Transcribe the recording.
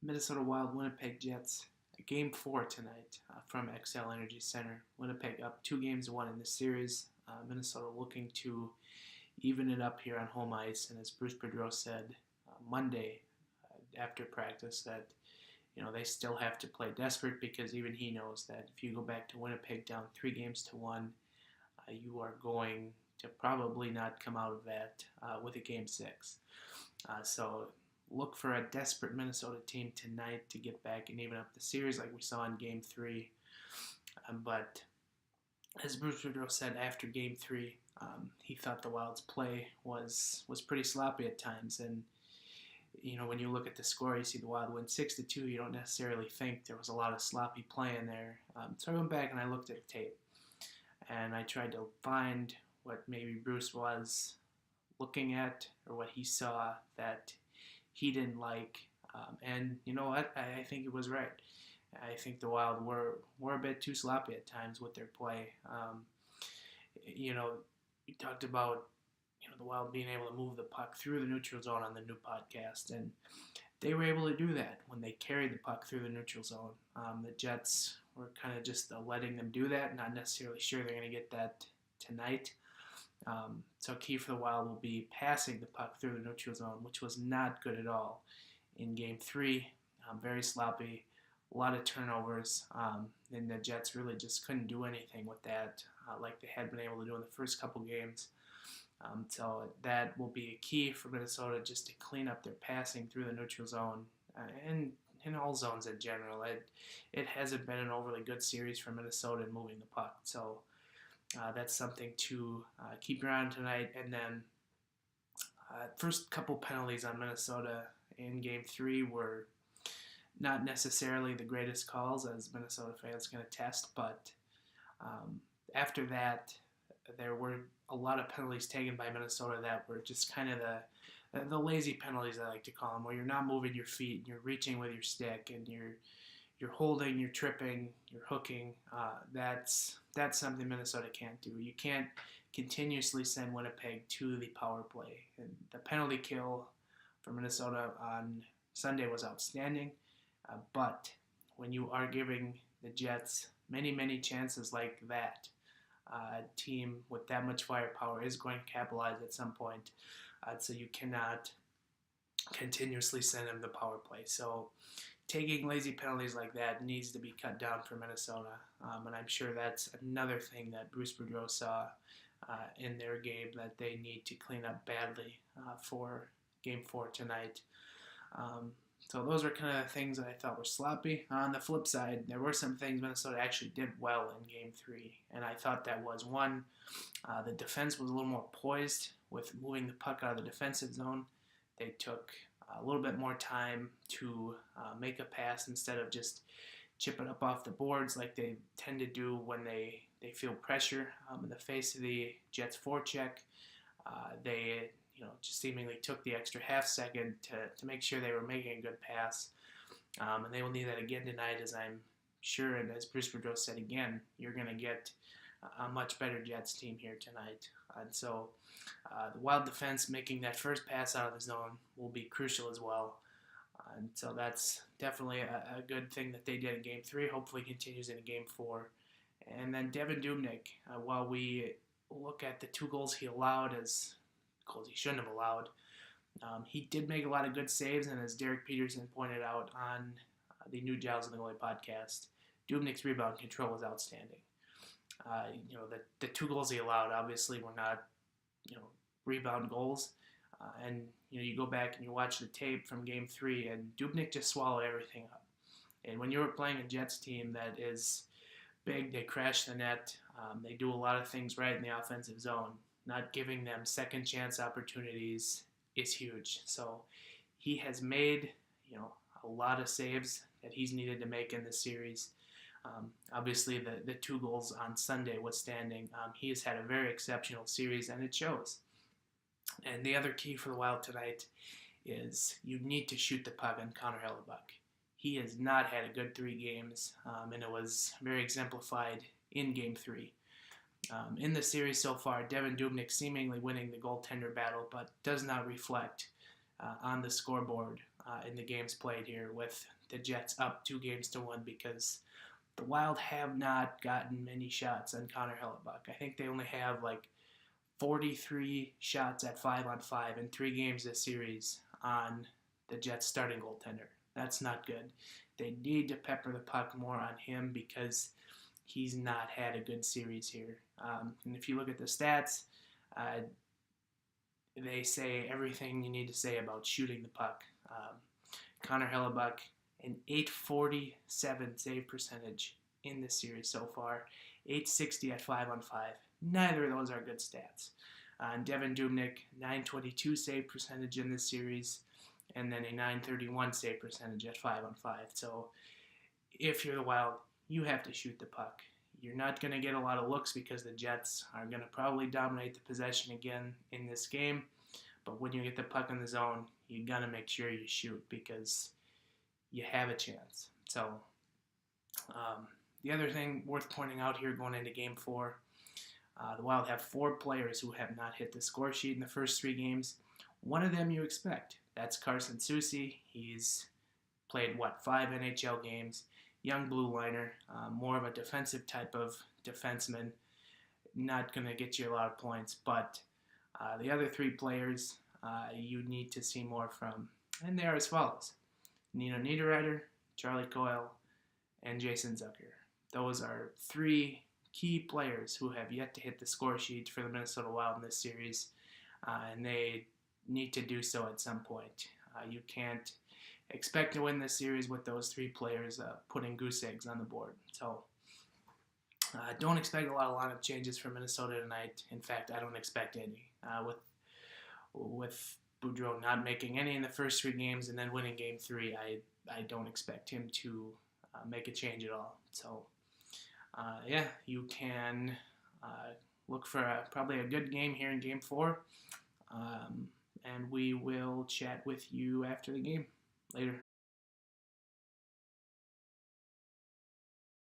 Minnesota Wild Winnipeg Jets. Game 4 tonight from XL Energy Center. Winnipeg up 2-1 in this series. Minnesota looking to even it up here on home ice. And as Bruce Boudreau said Monday after practice, that they still have to play desperate because even he knows that if you go back to Winnipeg down 3-1, you are going to probably not come out of that with a Game 6. So look for a desperate Minnesota team tonight to get back and even up the series like we saw in Game 3. But as Bruce Boudreau said after Game 3, he thought the Wild's play was pretty sloppy at times. And, when you look at the score, you see the Wild win 6-2. You don't necessarily think there was a lot of sloppy play in there. So I went back and I looked at the tape. And I tried to find what maybe Bruce was looking at or what he saw that he didn't like. And you know what? I think he was right. I think the Wild were a bit too sloppy at times with their play. We talked about the Wild being able to move the puck through the neutral zone on the new podcast, and they were able to do that when they carried the puck through the neutral zone. The Jets were kind of just letting them do that, not necessarily sure they're going to get that tonight. So key for the Wild will be passing the puck through the neutral zone, which was not good at all in Game 3. Very sloppy, a lot of turnovers, and the Jets really just couldn't do anything with that like they had been able to do in the first couple games. So that will be a key for Minnesota just to clean up their passing through the neutral zone and in all zones in general. It hasn't been an overly good series for Minnesota in moving the puck. So that's something to keep your eye on tonight. And then first couple penalties on Minnesota in Game 3 were not necessarily the greatest calls, as Minnesota fans can attest. But after that, there were a lot of penalties taken by Minnesota that were just kind of the lazy penalties, I like to call them, where you're not moving your feet, you're reaching with your stick, and you're holding, you're tripping, you're hooking. That's something Minnesota can't do. You can't continuously send Winnipeg to the power play. And the penalty kill for Minnesota on Sunday was outstanding. But when you are giving the Jets many, many chances like that, a team with that much firepower is going to capitalize at some point. So you cannot continuously send them the power play. So taking lazy penalties like that needs to be cut down for Minnesota. And I'm sure that's another thing that Bruce Boudreau saw in their game that they need to clean up badly for Game 4 tonight. So those are kind of the things that I thought were sloppy. On the flip side, there were some things Minnesota actually did well in Game 3. And I thought that was, one, the defense was a little more poised with moving the puck out of the defensive zone. They took a little bit more time to make a pass instead of just chipping up off the boards like they tend to do when they feel pressure in the face of the Jets forecheck. They just seemingly took the extra half second to make sure they were making a good pass. And they will need that again tonight, as I'm sure, and as Bruce Boudreau said again, you're going to get a much better Jets team here tonight. And so the Wild defense making that first pass out of the zone will be crucial as well. And so that's definitely a good thing that they did in Game 3. Hopefully continues in Game 4. And then Devan Dubnyk, while we look at the 2 goals he allowed as goals he shouldn't have allowed, he did make a lot of good saves. And as Derek Peterson pointed out on the new Giles and the Goalie podcast, Dubnyk's rebound control was outstanding. The 2 goals he allowed obviously were not, rebound goals. And you go back and you watch the tape from Game 3, and Dubnyk just swallowed everything up. And when you're playing a Jets team that is big, they crash the net, they do a lot of things right in the offensive zone. Not giving them second chance opportunities is huge. So he has made, a lot of saves that he's needed to make in this series. Obviously, the 2 goals on Sunday withstanding, he has had a very exceptional series, and it shows. And the other key for the Wild tonight is you need to shoot the puck on Connor Hellebuck. He has not had a good 3 games, and it was very exemplified in Game 3. In the series so far, Devan Dubnyk seemingly winning the goaltender battle, but does not reflect on the scoreboard. in the games played here, with the Jets up 2-1 because the Wild have not gotten many shots on Connor Hellebuck. I think they only have like 43 shots at 5-on-5 in 3 games this series on the Jets starting goaltender. That's not good. They need to pepper the puck more on him because he's not had a good series here. And if you look at the stats, they say everything you need to say about shooting the puck. Connor Hellebuck, an .847 save percentage in this series so far, .860 at 5-on-5. Neither of those are good stats. And Devin Dubnyk, .922 save percentage in this series, and then a .931 save percentage at 5-on-5. So if you're the Wild, you have to shoot the puck. You're not going to get a lot of looks because the Jets are going to probably dominate the possession again in this game. But when you get the puck in the zone, you got to make sure you shoot because you have a chance. So the other thing worth pointing out here going into Game 4, the Wild have 4 players who have not hit the score sheet in the first 3 games. One of them you expect. That's Carson Soucy. He's played, 5 NHL games. Young blue liner, more of a defensive type of defenseman. Not going to get you a lot of points, but the other 3 players you need to see more from, and they are as follows: Nino Niederreiter, Charlie Coyle, and Jason Zucker. Those are 3 key players who have yet to hit the score sheet for the Minnesota Wild in this series, and they need to do so at some point. You can't expect to win this series with those 3 players putting goose eggs on the board. So don't expect a lot of lineup changes for Minnesota tonight. In fact, I don't expect any. With Boudreau not making any in the first 3 games and then winning Game 3, I don't expect him to make a change at all. So you can look for probably a good game here in Game 4. And we will chat with you after the game. Later.